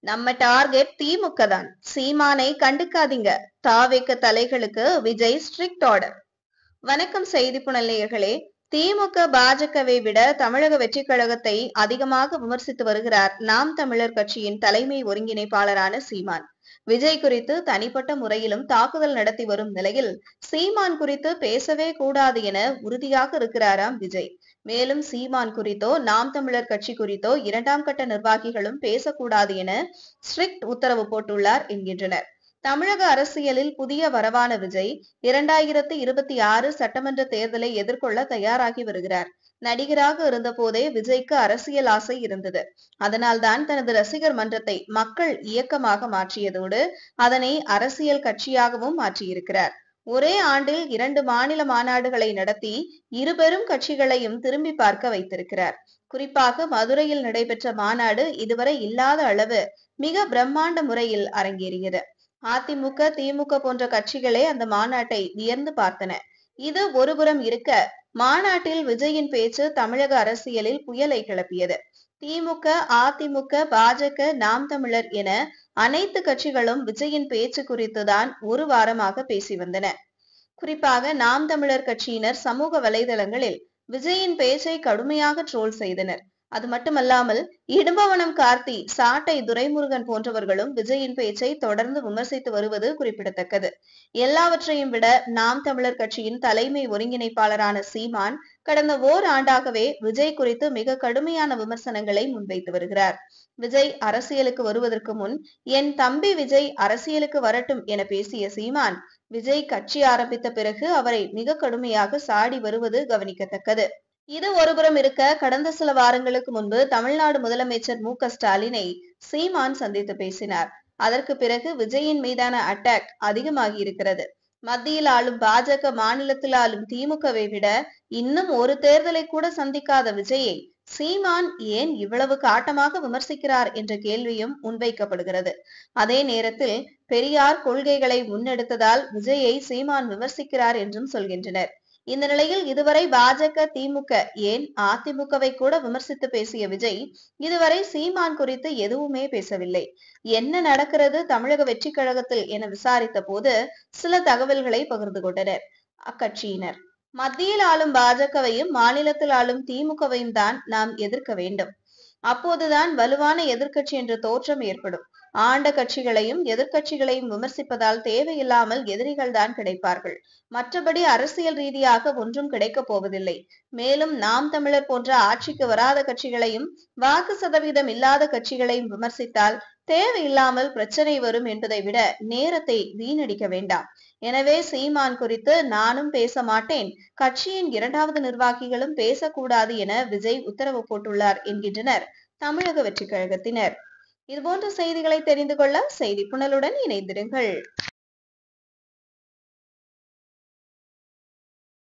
நம்ம டார்கெட் திமுக தான். சீமானை கண்டுக்காதீங்க. தாவேக்க தலைகளுக்கு விஜய் ஸ்ட்ரிக்ட் ஆர்டர். வணக்கம் செய்தி புனல் நேயர்களே. திமுக பாஜகவை விட தமிழக வெற்றி கழகத்தை அதிகமாக விமர்சித்து வருகிறார் நாம் தமிழர் கட்சியின் தலைமை ஒருங்கிணைப்பாளரான சீமான். விஜய் குறித்து தனிப்பட்ட முறையிலும் தாக்குதல் நடத்தி வரும் நிலையில் சீமான் குறித்து பேசவே கூடாது என உறுதியாக இருக்கிறாராம் விஜய். மேலும் சீமான் குறித்தோ நாம் தமிழர் கட்சி குறித்தோ இரண்டாம் கட்ட நிர்வாகிகளும் பேசக்கூடாது என ஸ்ட்ரிக்ட் உத்தரவு போட்டுள்ளார் என்கின்றனர். தமிழக அரசியலில் புதிய வரவான விஜய் 2026 சட்டமன்ற தேர்தலை எதிர்கொள்ள தயாராகி வருகிறார். நடிகராக இருந்த போதே விஜய்க்கு அரசியல் ஆசை இருந்தது. அதனால்தான் தனது ரசிகர் மன்றத்தை மக்கள் இயக்கமாக மாற்றியதோடு அதனை அரசியல் கட்சியாகவும் மாற்றியிருக்கிறார். ஒரே ஆண்டில் 2 மாநில மாநாடுகளை நடத்தி இரு பெரும் கட்சிகளையும் திரும்பி பார்க்க வைத்திருக்கிறார். குறிப்பாக மதுரையில் நடைபெற்ற மாநாடு இதுவரை இல்லாத அளவு மிக பிரம்மாண்ட முறையில் அரங்கேறியது. அதிமுக, திமுக போன்ற கட்சிகளே அந்த மாநாட்டை வியந்து பார்த்தன. இது ஒருபுறம் இருக்க, மாநாட்டில் விஜயின் பேச்சு தமிழக அரசியலில் புயலை கிளப்பியது. திமுக, அதிமுக, பாஜக, நாம் தமிழர் என அனைத்து கட்சிகளும் விஜயின் பேச்சு குறித்துதான் ஒரு வாரமாக பேசி வந்தன. குறிப்பாக நாம் தமிழர் கட்சியினர் சமூக வலைதளங்களில் விஜயின் பேச்சை கடுமையாக ட்ரோல் செய்தனர். அது மட்டுமல்லாமல் இடும்பவனம் கார்த்தி, சாட்டை துரைமுருகன் போன்றவர்களும் விஜயின் பேச்சை தொடர்ந்து விமர்சித்து வருவது குறிப்பிடத்தக்கது. எல்லாவற்றையும் விட நாம் தமிழர் கட்சியின் தலைமை ஒருங்கிணைப்பாளரான சீமான் கடந்த ஓராண்டாகவே விஜய் குறித்து மிக கடுமையான விமர்சனங்களை முன்வைத்து வருகிறார். விஜய் அரசியலுக்கு வருவதற்கு முன் என் தம்பி விஜய் அரசியலுக்கு வரட்டும் என பேசிய சீமான், விஜய் கட்சி ஆரம்பித்த பிறகு அவரை மிக கடுமையாக சாடி வருவது கவனிக்கத்தக்கது. இது ஒருபுறம் இருக்க, கடந்த சில வாரங்களுக்கு முன்பு தமிழ்நாடு முதலமைச்சர் மு.க.ஸ்டாலினை சீமான் சந்தித்து பேசினார். அதற்கு பிறகு விஜயின் மீதான அட்டாக் அதிகமாகி இருக்கிறது. மத்தியில் ஆளும் பாஜக, மாநிலத்தில் ஆளும் திமுகவை விட இன்னும் ஒரு தேர்தலை கூட சந்திக்காத விஜயை சீமான் ஏன் இவ்வளவு காட்டமாக விமர்சிக்கிறார் என்ற கேள்வியும் முன்வைக்கப்படுகிறது. அதே நேரத்தில் பெரியார் கொள்கைகளை முன்னெடுத்ததால் விஜயை சீமான் விமர்சிக்கிறார் என்றும் சொல்கின்றனர். இந்த நிலையில் இதுவரை பாஜக, திமுக ஏன் அதிமுகவை கூட விமர்சித்து பேசிய விஜய் இதுவரை சீமான் குறித்து எதுவுமே பேசவில்லை. என்ன நடக்கிறது தமிழக வெற்றி கழகத்தில் என விசாரித்த போது சில தகவல்களை பகிர்ந்து கொண்டனர் அக்கட்சியினர். மத்தியில் ஆளும் பாஜகவையும் மாநிலத்தில் ஆளும் திமுகவையும் தான் நாம் எதிர்க்க வேண்டும். அப்போதுதான் வலுவான எதிர்க்கட்சி என்ற தோற்றம் ஏற்படும். ஆண்ட கட்சிகளையும் எதிர்க்கட்சிகளையும் விமர்சிப்பதால் தேவையில்லாமல் எதிரிகள் தான் கிடைப்பார்கள். மற்றபடி அரசியல் ரீதியாக ஒன்றும் கிடைக்கப் போவதில்லை. மேலும் நாம் தமிழர் போன்ற ஆட்சிக்கு வராத கட்சிகளையும் வாக்கு சதவீதம் இல்லாத கட்சிகளையும் விமர்சித்தால் தேவையில்லாமல் பிரச்சனை வரும் என்பதை விட நேரத்தை வீணடிக்க வேண்டாம். எனவே சீமான் குறித்து நானும் பேச மாட்டேன், கட்சியின் 2வது நிர்வாகிகளும் பேசக்கூடாது என விஜய் உத்தரவு போட்டுள்ளார் என்கின்றனர் தமிழக வெற்றி கழகத்தினர். இதுபோன்ற செய்திகளை தெரிந்து கொள்ள செய்தி புனலுடன் இணைந்திருங்கள்.